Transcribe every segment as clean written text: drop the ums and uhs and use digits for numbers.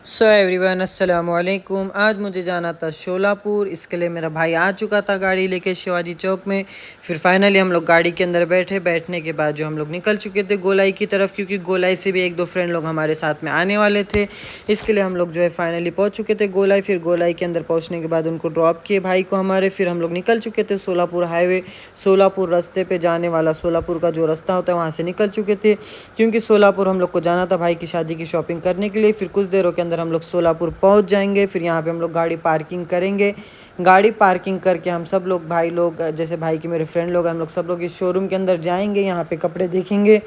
So everyone अस्सलाम वालेकुम। आज मुझे जाना था शोलापुर, इसके लिए मेरा भाई आ चुका था गाड़ी लेके शिवाजी चौक में। फिर फाइनली हम लोग गाड़ी के अंदर बैठने के बाद जो हम लोग निकल चुके थे गोलाई की तरफ, क्योंकि गोलाई से भी एक दो फ्रेंड लोग हमारे साथ में आने वाले थे। इसके लिए हम लोग जो है फाइनली पहुंच चुके थे गोलाई। फिर गोलाई के अंदर पहुंचने के बाद उनको ड्रॉप किए भाई को हमारे। फिर हम लोग निकल चुके थे सोलापुर हाईवे, सोलापुर रास्ते पे जाने वाला, सोलापुर का जो रास्ता होता है वहाँ से निकल चुके थे, क्योंकि सोलापुर हम लोग को जाना था भाई की शादी की शॉपिंग करने के लिए। फिर कुछ देरों के अंदर हम लोग सोलापुर पहुंच जाएंगे। फिर यहाँ पे हम लोग गाड़ी पार्किंग करेंगे। गाड़ी पार्किंग करके हम सब लोग भाई लोग, जैसे भाई के मेरे फ्रेंड लोग, हम लोग सब लोग इस शोरूम के अंदर जाएंगे। यहाँ पे कपड़े देखेंगे।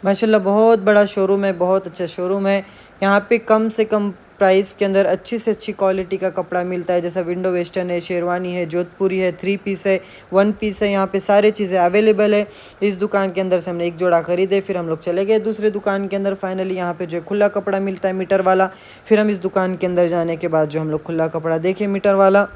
माशाल्लाह बहुत बड़ा शोरूम है, बहुत अच्छा शोरूम है। यहाँ पे कम से कम प्राइस के अंदर अच्छी से अच्छी क्वालिटी का कपड़ा मिलता है, जैसा विंडो वेस्टर्न है, शेरवानी है, जोधपुरी है, 3 पीस है, 1 पीस है। यहाँ पे सारी चीज़ें अवेलेबल है। इस दुकान के अंदर से हमने एक जोड़ा खरीदे। फिर हम लोग चले गए दूसरे दुकान के अंदर। फाइनली यहाँ पे जो खुला कपड़ा मिलता है मीटर वाला। फिर हम इस दुकान के अंदर जाने के बाद जो हम लोग खुला कपड़ा देखे मीटर वाला,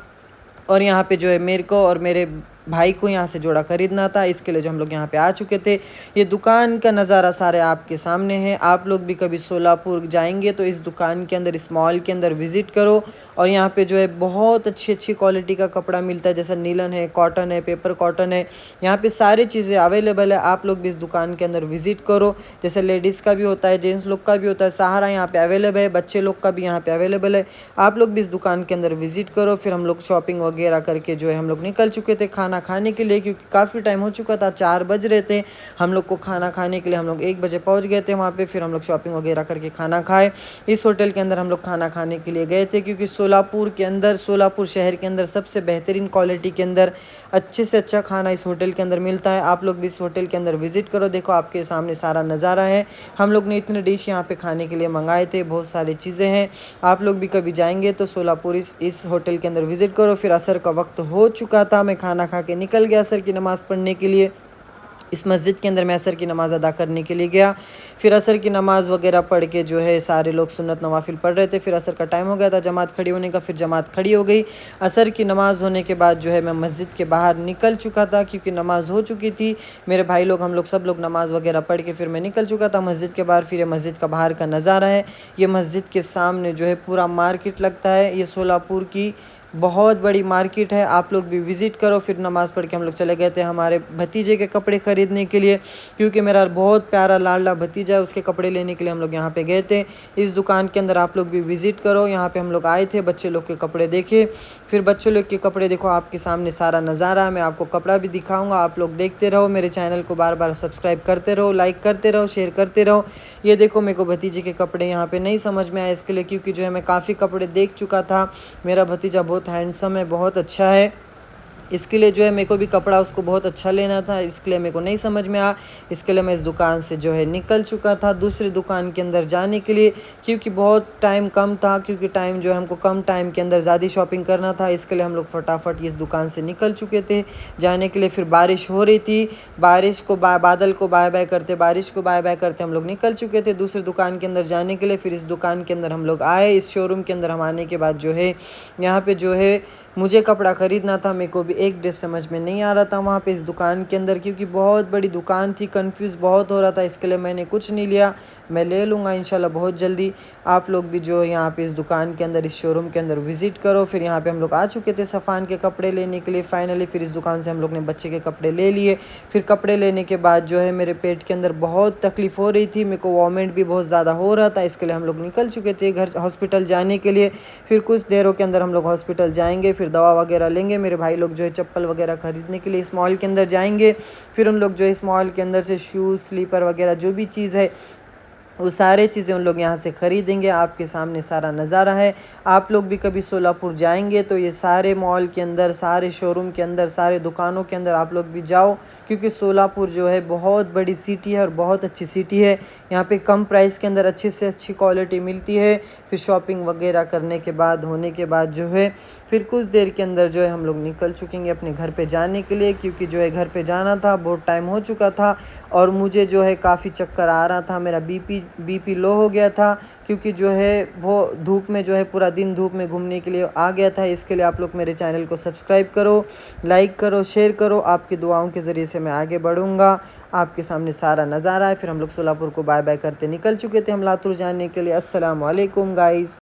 और यहाँ पे जो है मेरे को और मेरे भाई को यहाँ से जोड़ा ख़रीदना था, इसके लिए जो हम लोग यहाँ पे आ चुके थे। ये दुकान का नज़ारा सारे आपके सामने है। आप लोग भी कभी सोलापुर जाएंगे तो इस दुकान के अंदर, इस मॉल के अंदर विज़िट करो। और यहाँ पे जो है बहुत अच्छी अच्छी क्वालिटी का कपड़ा मिलता है, जैसा नीलन है, कॉटन है, पेपर कॉटन है। यहाँ पे सारी चीज़ें अवेलेबल है। आप लोग भी इस दुकान के अंदर विज़िट करो। जैसे लेडीज़ का भी होता है, जेंट्स लोग का भी होता है, सहारा यहाँ पे अवेलेबल है, बच्चे लोग का भी यहाँ पे अवेलेबल है। आप लोग भी इस दुकान के अंदर विज़िट करो। फिर हम लोग शॉपिंग वगैरह करके जो है हम लोग निकल चुके थे खाना खाने के लिए, क्योंकि काफ़ी टाइम हो चुका था, 4 बज रहे थे हम लोग को खाना खाने के लिए। हम लोग 1 बजे पहुंच गए थे वहाँ पे। फिर हम लोग शॉपिंग वगैरह करके खाना खाए। इस होटल के अंदर हम लोग खाना खाने के लिए गए थे, क्योंकि सोलापुर के अंदर, सोलापुर शहर के अंदर सबसे बेहतरीन क्वालिटी के अंदर अच्छे से अच्छा खाना इस होटल के अंदर मिलता है। आप लोग भी इस होटल के अंदर विजिट करो। देखो आपके सामने सारा नज़ारा है। हम लोग ने इतने डिश यहाँ पे खाने के लिए मंगाए थे, बहुत सारी चीज़ें हैं। आप लोग भी कभी जाएंगे तो सोलापुर इस होटल के अंदर विजिट करो। फिर असर का वक्त हो चुका था, मैं खाना खा के निकल गया असर की नमाज़ पढ़ने के लिए। इस मस्जिद के अंदर मैं असर की नमाज़ अदा करने के लिए गया। फिर असर की नमाज़ वगैरह पढ़ के जो है सारे लोग सुन्नत नवाफिल पढ़ रहे थे। फिर असर का टाइम हो गया था जमात खड़ी होने का। फिर जमात खड़ी हो गई। असर की नमाज़ होने के बाद जो है मैं मस्जिद के बाहर निकल चुका था, क्योंकि नमाज़ हो चुकी थी। मेरे भाई लोग, हम लोग सब लोग नमाज़ वगैरह पढ़ के फिर मैं निकल चुका था मस्जिद के बाहर। फिर ये मस्जिद का बाहर का नज़ारा है। ये मस्जिद के सामने जो है पूरा मार्केट लगता है। ये सोलापुर की बहुत बड़ी मार्केट है। आप लोग भी विज़िट करो। फिर नमाज़ पढ़ के हम लोग चले गए थे हमारे भतीजे के कपड़े ख़रीदने के लिए, क्योंकि मेरा बहुत प्यारा लाडला भतीजा है, उसके कपड़े लेने के लिए हम लोग यहाँ पे गए थे। इस दुकान के अंदर आप लोग भी विज़िट करो। यहाँ पे हम लोग आए थे, बच्चे लोग के कपड़े देखे। फिर बच्चों लोग के कपड़े देखो, आपके सामने सारा नज़ारा। मैं आपको कपड़ा भी दिखाऊँगा, आप लोग देखते रहो। मेरे चैनल को बार बार सब्सक्राइब करते रहो, लाइक करते रहो, शेयर करते रहो। ये देखो मेरे को भतीजे के कपड़े यहाँ पर नहीं समझ में आए, इसके लिए क्योंकि जो है मैं काफ़ी कपड़े देख चुका था। मेरा भतीजा बहुत हैंडसम है, बहुत अच्छा है। इसके लिए जो है मेरे को भी कपड़ा उसको बहुत अच्छा लेना था, इसके लिए मेरे को नहीं समझ में आ। इसके लिए मैं इस दुकान से जो है निकल चुका था दूसरी दुकान के अंदर जाने के लिए, क्योंकि बहुत टाइम कम था। क्योंकि टाइम जो है हमको कम टाइम के अंदर ज़्यादा शॉपिंग करना था, इसके लिए हम लोग फटाफट इस दुकान से निकल चुके थे जाने के लिए। फिर बारिश हो रही थी, बारिश को बादल को बाय बाय करते, बारिश को बाय बाय करते हम लोग निकल चुके थे दूसरी दुकान के अंदर जाने के लिए। फिर इस दुकान के अंदर हम लोग आए। इस शोरूम के अंदर हम आने के बाद जो है यहाँ पे जो है मुझे कपड़ा ख़रीदना था। मेरे को भी एक ड्रेस समझ में नहीं आ रहा था वहाँ पे इस दुकान के अंदर, क्योंकि बहुत बड़ी दुकान थी, कंफ्यूज बहुत हो रहा था। इसके लिए मैंने कुछ नहीं लिया। मैं ले लूँगा इंशाल्लाह बहुत जल्दी। आप लोग भी जो है यहाँ पे इस दुकान के अंदर, इस शोरूम के अंदर विज़िट करो। फिर यहाँ पे हम लोग आ चुके थे सफ़ान के कपड़े लेने के लिए फाइनली। फिर इस दुकान से हम लोग ने बच्चे के कपड़े ले लिए। फिर कपड़े लेने के बाद जो है मेरे पेट के अंदर बहुत तकलीफ़ हो रही थी, मेरे को वॉमिट भी बहुत ज़्यादा हो रहा था। इसके लिए हम लोग निकल चुके थे घर हॉस्पिटल जाने के लिए। फिर कुछ देरों के अंदर हम लोग हॉस्पिटल जाएंगे, फिर दवा वगैरह लेंगे। मेरे भाई लोग जो है चप्पल वगैरह ख़रीदने के लिए इस मॉल के अंदर जाएंगे। फिर उन लोग जो है इस मॉल के अंदर से शूज़, स्लीपर वगैरह जो भी चीज़ है वो सारे चीज़ें उन लोग यहाँ से ख़रीदेंगे। आपके सामने सारा नज़ारा है। आप लोग भी कभी सोलापुर जाएंगे तो ये सारे मॉल के अंदर, सारे शोरूम के अंदर, सारे दुकानों के अंदर आप लोग भी जाओ, क्योंकि सोलापुर जो है बहुत बड़ी सिटी है और बहुत अच्छी सिटी है। यहाँ पे कम प्राइस के अंदर अच्छी से अच्छी क्वालिटी मिलती है। फिर शॉपिंग वगैरह करने के बाद, होने के बाद जो है फिर कुछ देर के अंदर जो है हम लोग निकल चुकेंगे अपने घर पे जाने के लिए, क्योंकि जो है घर पे जाना था, बहुत टाइम हो चुका था और मुझे जो है काफ़ी चक्कर आ रहा था। मेरा बीपी लो हो गया था, क्योंकि जो है वो धूप में जो है पूरा दिन धूप में घूमने के लिए आ गया था। इसके लिए आप लोग मेरे चैनल को सब्सक्राइब करो, लाइक करो, शेयर करो। आपकी दुआओं के ज़रिए से मैं आगे बढ़ूँगा। आपके सामने सारा नज़ारा है। फिर हम लोग सोलापुर को बाय बाय करते निकल चुके थे हम लातूर जाने के लिए। अस्सलाम वालेकुम गाइस।